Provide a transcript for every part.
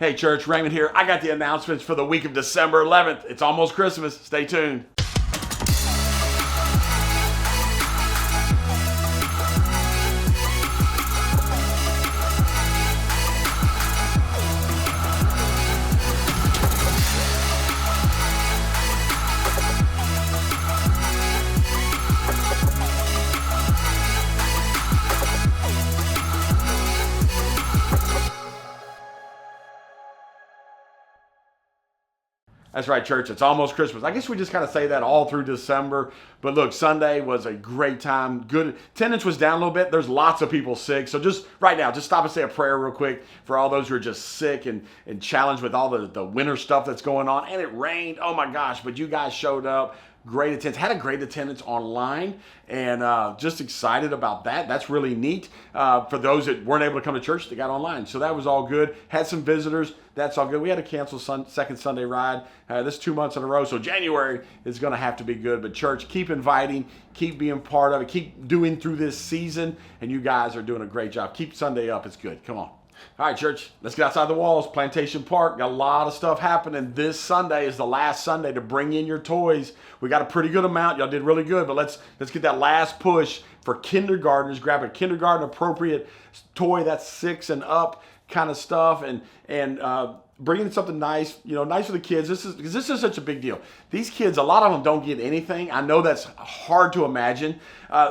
Hey church, Raymond here. I got the announcements for the week of December 11th. It's almost Christmas. Stay tuned. That's right, church. It's almost Christmas. I guess we just kind of say that all through December. But look, Sunday was a great time. Good attendance was down a little bit. There's lots of people sick. So just right now, just stop and say a prayer real quick for all those who are just sick and challenged with all the winter stuff that's going on. And it rained. Oh my gosh. But you guys showed up. Great attendance. Had a great attendance online, and just excited about that. That's really neat. For those that weren't able to come to church, they got online. So that was all good. Had some visitors. That's all good. We had to cancel second Sunday ride. This is 2 months in a row, so January is going to have to be good. But church, keep inviting, keep being part of it, keep doing through this season, and you guys are doing a great job. Keep Sunday up. It's good. Come on. All right, church, let's get outside the walls. Plantation Park, got a lot of stuff happening. This Sunday is the last Sunday to bring in your toys. We got a pretty good amount. Y'all did really good, but let's get that last push for kindergartners. Grab a kindergarten appropriate toy that's 6 and up kind of stuff, and bring in something nice, nice for the kids. This is such a big deal. These kids, a lot of them don't get anything. I know that's hard to imagine.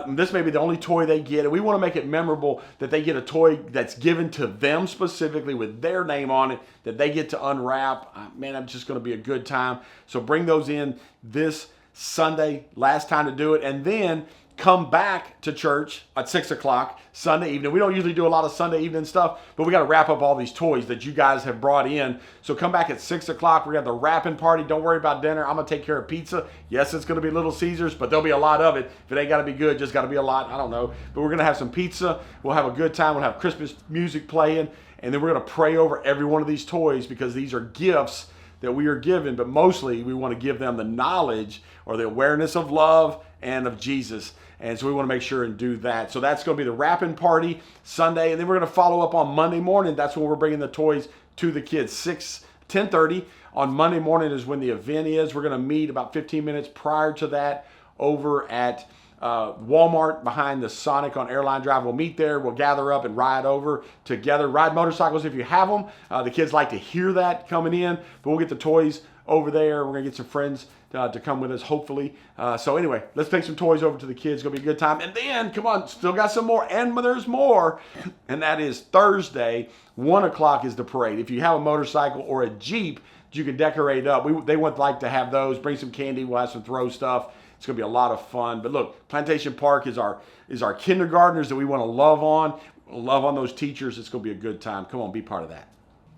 This may be the only toy they get, and we want to make it memorable that they get a toy that's given to them specifically with their name on it that they get to unwrap. Man, it's just going to be a good time. So bring those in this Sunday, last time to do it, and then come back to church at 6 o'clock Sunday evening. We don't usually do a lot of Sunday evening stuff, but we got to wrap up all these toys that you guys have brought in. So come back at 6 o'clock. We're going to have the wrapping party. Don't worry about dinner. I'm going to take care of pizza. Yes, it's going to be Little Caesars, but there'll be a lot of it. If it ain't got to be good, just got to be a lot. I don't know. But we're going to have some pizza. We'll have a good time. We'll have Christmas music playing. And then we're going to pray over every one of these toys because these are gifts that we are given, but mostly we want to give them the knowledge or the awareness of love and of Jesus. And so we want to make sure and do that. So that's going to be the wrapping party Sunday. And then we're going to follow up on Monday morning. That's when we're bringing the toys to the kids. 10:30 on Monday morning is when the event is. We're going to meet about 15 minutes prior to that over at Wal-Mart behind the Sonic on Airline Drive. We'll meet there. We'll gather up and ride over together. Ride motorcycles if you have them. The kids like to hear that coming in. But we'll get the toys over there. We're going to get some friends to come with us, hopefully. So anyway, let's take some toys over to the kids. It's going to be a good time. And then, come on, still got some more. And there's more. And that is Thursday, 1 o'clock is the parade. If you have a motorcycle or a Jeep, you can decorate up. They would like to have those. Bring some candy. We'll have some throw stuff. It's going to be a lot of fun. But look, Plantation Park is our kindergartners that we want to love on. Love on those teachers. It's going to be a good time. Come on, be part of that.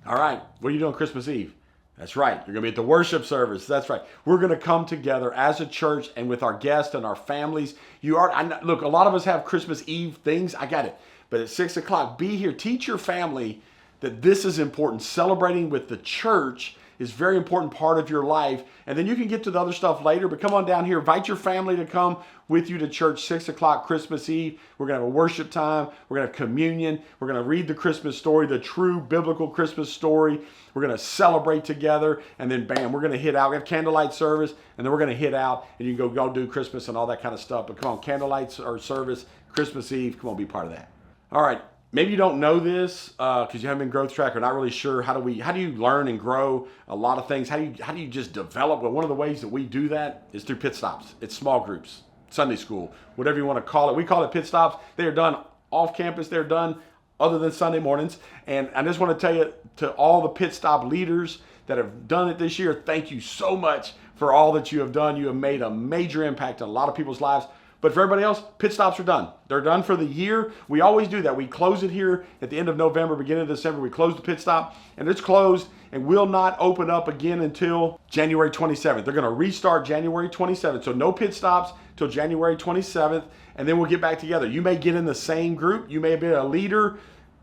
All right. What are you doing Christmas Eve? That's right. You're going to be at the worship service. That's right. We're going to come together as a church and with our guests and our families. Look, a lot of us have Christmas Eve things. I got it. But at 6 o'clock, be here. Teach your family that this is important. Celebrating with the church is a very important part of your life. And then you can get to the other stuff later, but come on down here. Invite your family to come with you to church 6 o'clock Christmas Eve. We're going to have a worship time. We're going to have communion. We're going to read the Christmas story, the true biblical Christmas story. We're going to celebrate together, and then bam, we're going to hit out. We have candlelight service, and then we're going to hit out, and you can go do Christmas and all that kind of stuff. But come on, candlelight or service, Christmas Eve, come on, be part of that. All right. Maybe you don't know this because you haven't been growth track or not really sure. How do you learn and grow a lot of things? How do you just develop? Well, one of the ways that we do that is through pit stops. It's small groups, Sunday school, whatever you want to call it. We call it pit stops. They are done off campus. They're done other than Sunday mornings. And I just want to tell you to all the pit stop leaders that have done it this year, thank you so much for all that you have done. You have made a major impact on a lot of people's lives. But for everybody else, pit stops are done. They're done for the year. We always do that. We close it here at the end of November, beginning of December. We close the pit stop, and it's closed and will not open up again until January 27th. They're going to restart January 27th. So no pit stops till January 27th, and then we'll get back together. You may get in the same group. You may have been a leader.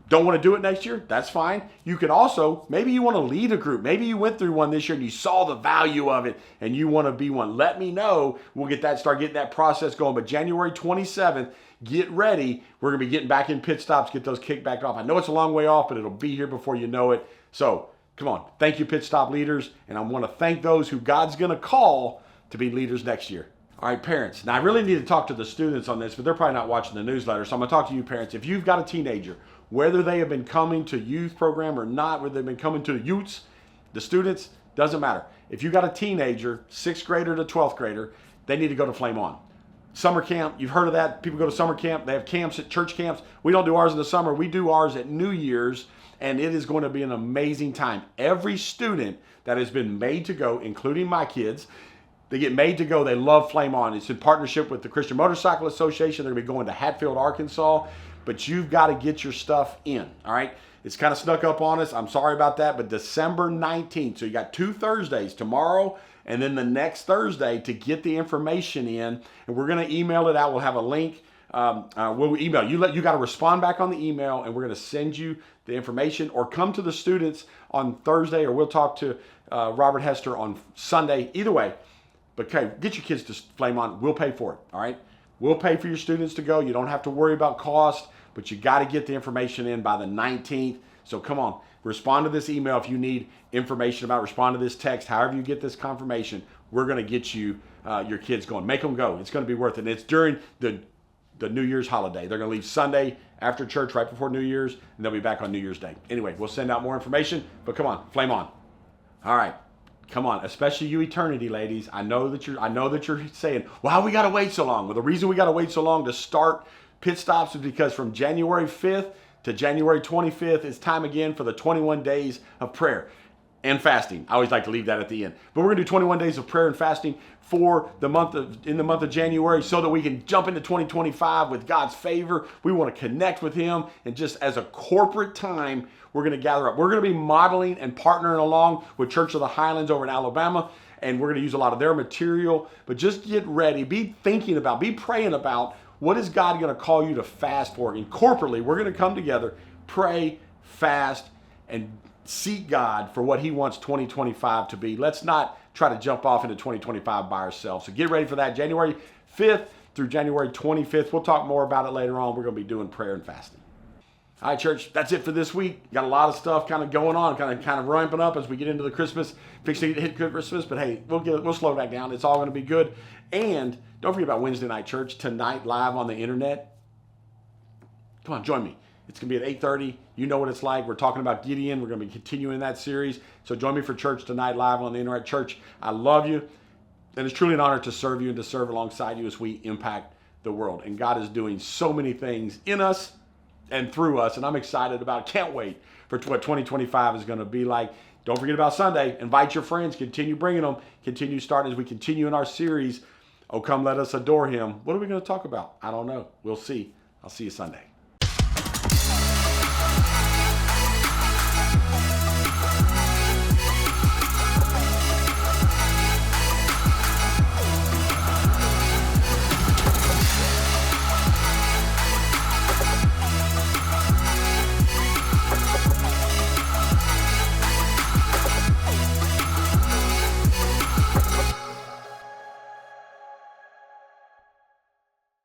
Don't want to do it next year? That's fine. You can also, maybe you want to lead a group. Maybe you went through one this year and you saw the value of it and you want to be one. Let me know. We'll start getting that process going. But January 27th, get ready. We're going to be getting back in pit stops, get those kicked back off. I know it's a long way off, but it'll be here before you know it. So Come on. Thank you, Pit Stop leaders. And I want to thank those who God's going to call to be leaders next year. All right, parents. Now, I really need to talk to the students on this, but they're probably not watching the newsletter. So I'm going to talk to you, parents. If you've got a teenager, whether they have been coming to youth program or not, whether they've been coming to the youths, the students, doesn't matter. If you've got a teenager, 6th grader to 12th grader, they need to go to Flame On. Summer camp, you've heard of that. People go to summer camp. They have camps at church camps. We don't do ours in the summer. We do ours at New Year's, and it is going to be an amazing time. Every student that has been made to go, including my kids, they get made to go. They love Flame On. It's in partnership with the Christian Motorcycle Association. They're going to be going to Hatfield, Arkansas, but you've got to get your stuff in, all right? It's kind of snuck up on us. I'm sorry about that, but December 19th, so you got 2 Thursdays, tomorrow and then the next Thursday, to get the information in, and we're going to email it out. We'll have a link. We'll email you. You got to respond back on the email, and we're going to send you the information, or come to the students on Thursday, or we'll talk to Robert Hester on Sunday. Either way, but okay, get your kids to Flame On. We'll pay for it, all right? We'll pay for your students to go. You don't have to worry about cost, but you got to get the information in by the 19th. So come on, respond to this email if you need information about it. Respond to this text. However you get this confirmation, we're going to get you your kids going. Make them go. It's going to be worth it. And it's during the New Year's holiday. They're going to leave Sunday after church, right before New Year's, and they'll be back on New Year's Day. Anyway, we'll send out more information, but come on, Flame On. All right. Come on, especially you eternity ladies. I know that you're saying, "Why we got to wait so long?" Well, the reason we got to wait so long to start Pit Stops is because from January 5th to January 25th, it's time again for the 21 days of prayer and fasting. I always like to leave that at the end. But we're going to do 21 days of prayer and fasting for in the month of January, so that we can jump into 2025 with God's favor. We want to connect with him, and just as a corporate time, we're going to gather up. We're going to be modeling and partnering along with Church of the Highlands over in Alabama, and we're going to use a lot of their material. But just get ready. Be praying about what is God going to call you to fast for. And corporately, we're going to come together, pray, fast, and seek God for what he wants 2025 to be. Let's not try to jump off into 2025 by ourselves. So get ready for that. January 5th through January 25th. We'll talk more about it later on. We're going to be doing prayer and fasting. All right, church, that's it for this week. Got a lot of stuff kind of going on, kind of ramping up as we get into the Christmas, fixing to hit Christmas. But hey, we'll slow back down. It's all going to be good. And don't forget about Wednesday night church tonight, live on the internet. Come on, join me. It's going to be at 8:30. You know what it's like. We're talking about Gideon. We're going to be continuing that series. So join me for church tonight, live on the internet. Church, I love you. And it's truly an honor to serve you and to serve alongside you as we impact the world. And God is doing so many things in us and through us. And I'm excited about it. Can't wait for what 2025 is going to be like. Don't forget about Sunday. Invite your friends. Continue bringing them. Continue starting as we continue in our series. Oh, come let us adore him. What are we going to talk about? I don't know. We'll see. I'll see you Sunday.